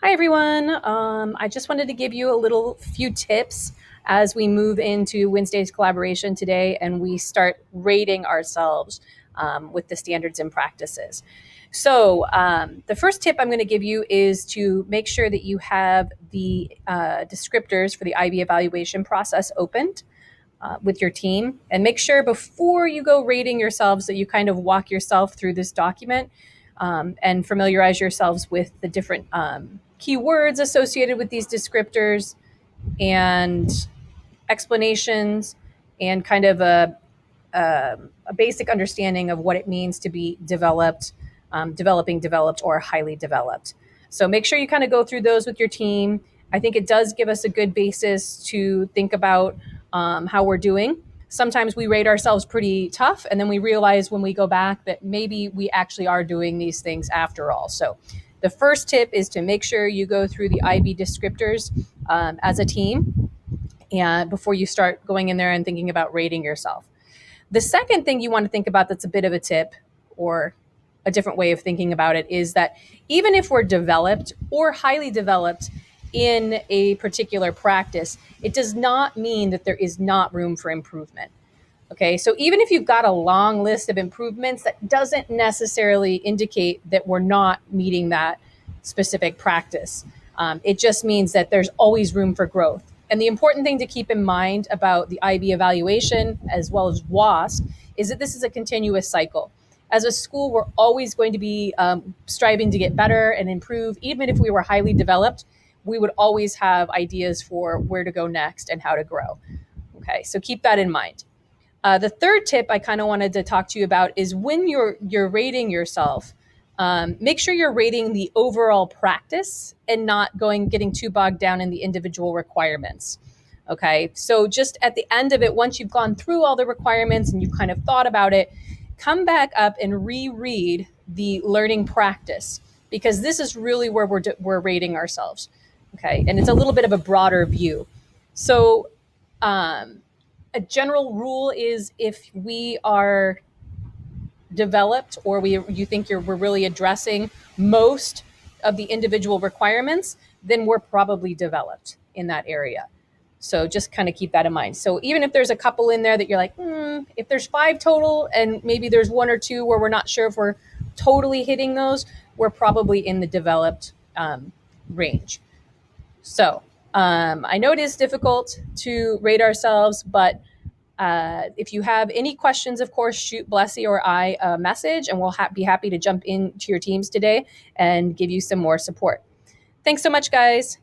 Hi, everyone. I just wanted to give you a little few tips as we move into Wednesday's collaboration today and we start rating ourselves with the standards and practices. So, the first tip I'm going to give you is to make sure that you have the descriptors for the IB evaluation process opened with your team, and make sure before you go rating yourselves that you kind of walk yourself through this document and familiarize yourselves with the different keywords associated with these descriptors and explanations and kind of a basic understanding of what it means to be developed, developing, developed, or highly developed. So make sure you kind of go through those with your team. I think it does give us a good basis to think about how we're doing. Sometimes we rate ourselves pretty tough, and then we realize when we go back that maybe we actually are doing these things after all. So the first tip is to make sure you go through the IB descriptors as a team and before you start going in there and thinking about rating yourself. The second thing you want to think about that's a bit of a tip or a different way of thinking about it is that even if we're developed or highly developed in a particular practice, it does not mean that there is not room for improvement. Okay, so even if you've got a long list of improvements, that doesn't necessarily indicate that we're not meeting that specific practice. It just means that there's always room for growth. And the important thing to keep in mind about the IB evaluation as well as WASP is that this is a continuous cycle. As a school, we're always going to be striving to get better and improve. Even if we were highly developed, we would always have ideas for where to go next and how to grow. Okay, so keep that in mind. The third tip I kind of wanted to talk to you about is when you're rating yourself, make sure you're rating the overall practice and not getting too bogged down in the individual requirements. Okay, so just at the end of it, once you've gone through all the requirements and you've kind of thought about it, come back up and reread the learning practice, because this is really where we're rating ourselves. Okay, and it's a little bit of a broader view. So a general rule is if we are developed or you think we're really addressing most of the individual requirements, then we're probably developed in that area. So just kind of keep that in mind. So even if there's a couple in there that you're like, if there's 5 total and maybe there's 1 or 2 where we're not sure if we're totally hitting those, we're probably in the developed range. So I know it is difficult to rate ourselves, but if you have any questions, of course, shoot Blessy or I a message, and we'll be happy to jump into your teams today and give you some more support. Thanks so much, guys.